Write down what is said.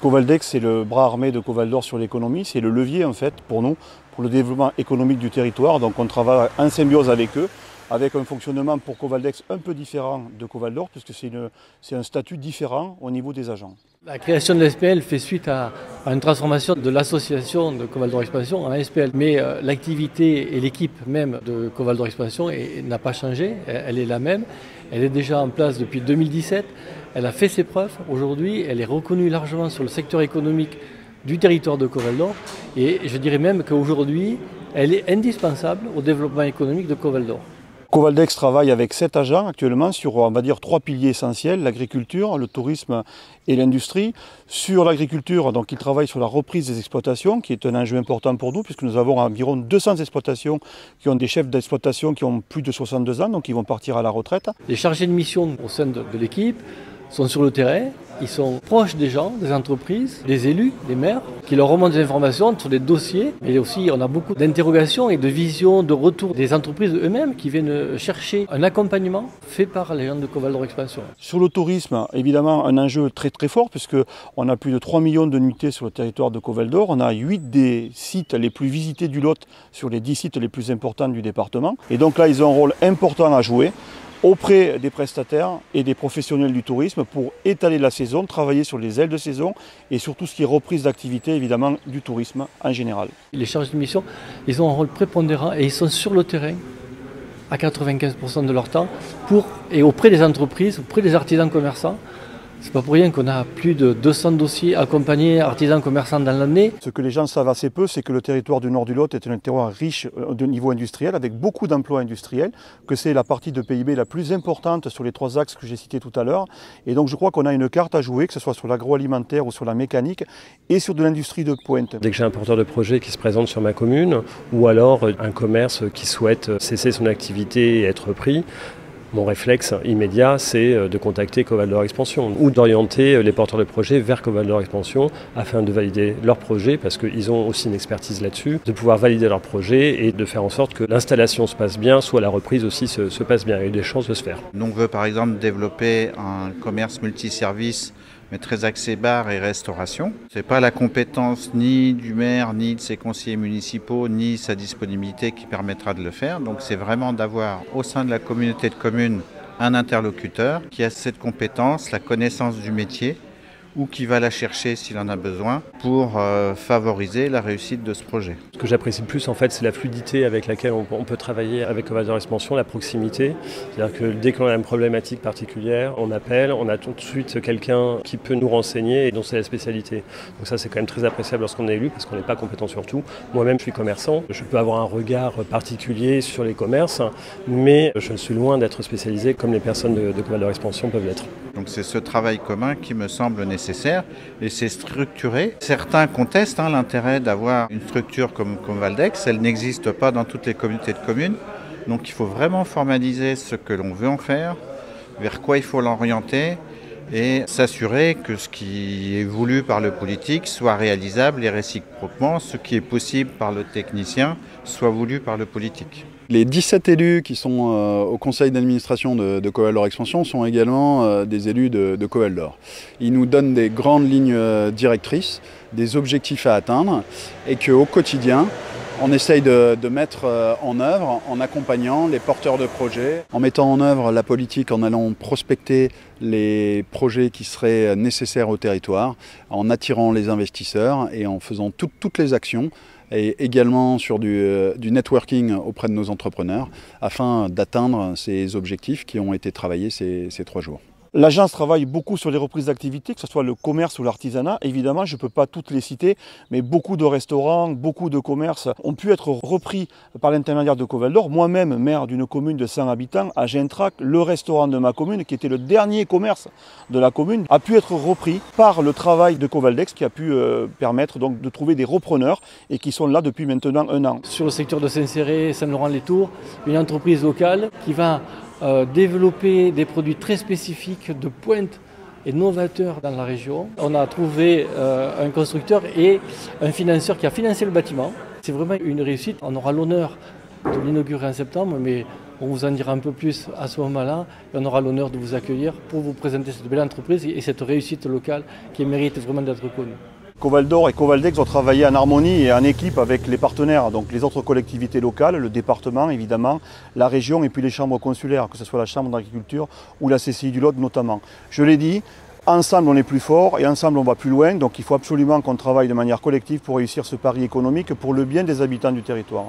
Covaldex, c'est le bras armé de Covaldor sur l'économie, c'est le levier en fait pour nous, pour le développement économique du territoire. Donc on travaille en symbiose avec eux, avec un fonctionnement pour Covaldex un peu différent de Covaldor, puisque c'est un statut différent au niveau des agents. La création de l'SPL fait suite à une transformation de l'association de Covaldor Expansion en SPL. Mais l'activité et l'équipe même de Covaldor Expansion n'a pas changé, elle est la même. Elle est déjà en place depuis 2017, elle a fait ses preuves. Aujourd'hui, elle est reconnue largement sur le secteur économique du territoire de Covaldor. Et je dirais même qu'aujourd'hui, elle est indispensable au développement économique de Covaldor. Covaldex travaille avec 7 agents actuellement sur, on va dire, 3 piliers essentiels, l'agriculture, le tourisme et l'industrie. Sur l'agriculture, donc, ils travaillent sur la reprise des exploitations, qui est un enjeu important pour nous, puisque nous avons environ 200 exploitations qui ont des chefs d'exploitation qui ont plus de 62 ans, donc ils vont partir à la retraite. Les chargés de mission au sein de l'équipe sont sur le terrain, ils sont proches des gens, des entreprises, des élus, des maires, qui leur remontent des informations sur des dossiers. Et aussi, on a beaucoup d'interrogations et de visions, de retours des entreprises eux-mêmes qui viennent chercher un accompagnement fait par les gens de Covaldor Expansion. Sur le tourisme, évidemment, un enjeu très très fort, puisqu'on a plus de 3 millions de nuitées sur le territoire de Covaldor. On a 8 des sites les plus visités du Lot sur les 10 sites les plus importants du département. Et donc là, ils ont un rôle important à jouer auprès des prestataires et des professionnels du tourisme pour étaler la saison, travailler sur les ailes de saison et sur tout ce qui est reprise d'activité évidemment du tourisme en général. Les chargés de mission, ils ont un rôle prépondérant et ils sont sur le terrain à 95% de leur temps et auprès des entreprises, auprès des artisans commerçants. C'est pas pour rien qu'on a plus de 200 dossiers accompagnés artisans commerçants dans l'année. Ce que les gens savent assez peu, c'est que le territoire du nord du Lot est un territoire riche de niveau industriel, avec beaucoup d'emplois industriels, que c'est la partie de PIB la plus importante sur les 3 axes que j'ai cités tout à l'heure. Et donc je crois qu'on a une carte à jouer, que ce soit sur l'agroalimentaire ou sur la mécanique, et sur de l'industrie de pointe. Dès que j'ai un porteur de projet qui se présente sur ma commune, ou alors un commerce qui souhaite cesser son activité et être pris, mon réflexe immédiat, c'est de contacter Covaldor Expansion ou d'orienter les porteurs de projets vers Covaldor Expansion afin de valider leur projet, parce qu'ils ont aussi une expertise là-dessus, de pouvoir valider leur projet et de faire en sorte que l'installation se passe bien, soit la reprise aussi se passe bien. Il y a eu des chances de se faire. On veut par exemple développer un commerce multiservice, mais très axé bar et restauration. Ce n'est pas la compétence ni du maire, ni de ses conseillers municipaux, ni sa disponibilité qui permettra de le faire. Donc c'est vraiment d'avoir au sein de la communauté de communes un interlocuteur qui a cette compétence, la connaissance du métier, ou qui va la chercher s'il en a besoin pour favoriser la réussite de ce projet. Ce que j'apprécie le plus, en fait, c'est la fluidité avec laquelle on peut travailler avec Covaldor Expansion, la proximité. C'est-à-dire que dès qu'on a une problématique particulière, on appelle, on a tout de suite quelqu'un qui peut nous renseigner et dont c'est la spécialité. Donc ça, c'est quand même très appréciable lorsqu'on est élu, parce qu'on n'est pas compétent sur tout. Moi-même, je suis commerçant. Je peux avoir un regard particulier sur les commerces, mais je suis loin d'être spécialisé comme les personnes de Covaldor Expansion peuvent l'être. Donc c'est ce travail commun qui me semble nécessaire et c'est structuré. Certains contestent l'intérêt d'avoir une structure comme Covaldex. Elle n'existe pas dans toutes les communautés de communes. Donc il faut vraiment formaliser ce que l'on veut en faire, vers quoi il faut l'orienter et s'assurer que ce qui est voulu par le politique soit réalisable et réciproquement, ce qui est possible par le technicien soit voulu par le politique. Les 17 élus qui sont au conseil d'administration de Covaldor Expansion sont également des élus de Covaldor. Ils nous donnent des grandes lignes directrices, des objectifs à atteindre et qu'au quotidien, on essaye de mettre en œuvre en accompagnant les porteurs de projets, en mettant en œuvre la politique, en allant prospecter les projets qui seraient nécessaires au territoire, en attirant les investisseurs et en faisant toutes les actions et également sur du networking auprès de nos entrepreneurs afin d'atteindre ces objectifs qui ont été travaillés ces 3 jours. L'agence travaille beaucoup sur les reprises d'activité, que ce soit le commerce ou l'artisanat. Évidemment, je ne peux pas toutes les citer, mais beaucoup de restaurants, beaucoup de commerces ont pu être repris par l'intermédiaire de Covaldor. Moi-même, maire d'une commune de 100 habitants, à Gentrac, le restaurant de ma commune, qui était le dernier commerce de la commune, a pu être repris par le travail de Covaldex, qui a pu permettre donc de trouver des repreneurs et qui sont là depuis maintenant 1 an. Sur le secteur de Saint-Céré, Saint-Laurent-les-Tours, une entreprise locale qui va développer des produits très spécifiques de pointe et novateurs dans la région. On a trouvé un constructeur et un financeur qui a financé le bâtiment. C'est vraiment une réussite. On aura l'honneur de l'inaugurer en septembre, mais On vous en dira un peu plus à ce moment-là et on aura l'honneur de vous accueillir pour vous présenter cette belle entreprise et cette réussite locale qui mérite vraiment d'être connue. Coval-d'Or et Covaldex vont travailler en harmonie et en équipe avec les partenaires, donc les autres collectivités locales, le département évidemment, la région et puis les chambres consulaires, que ce soit la chambre d'agriculture ou la CCI du Lot notamment. Je l'ai dit, ensemble on est plus fort et ensemble on va plus loin, donc il faut absolument qu'on travaille de manière collective pour réussir ce pari économique pour le bien des habitants du territoire.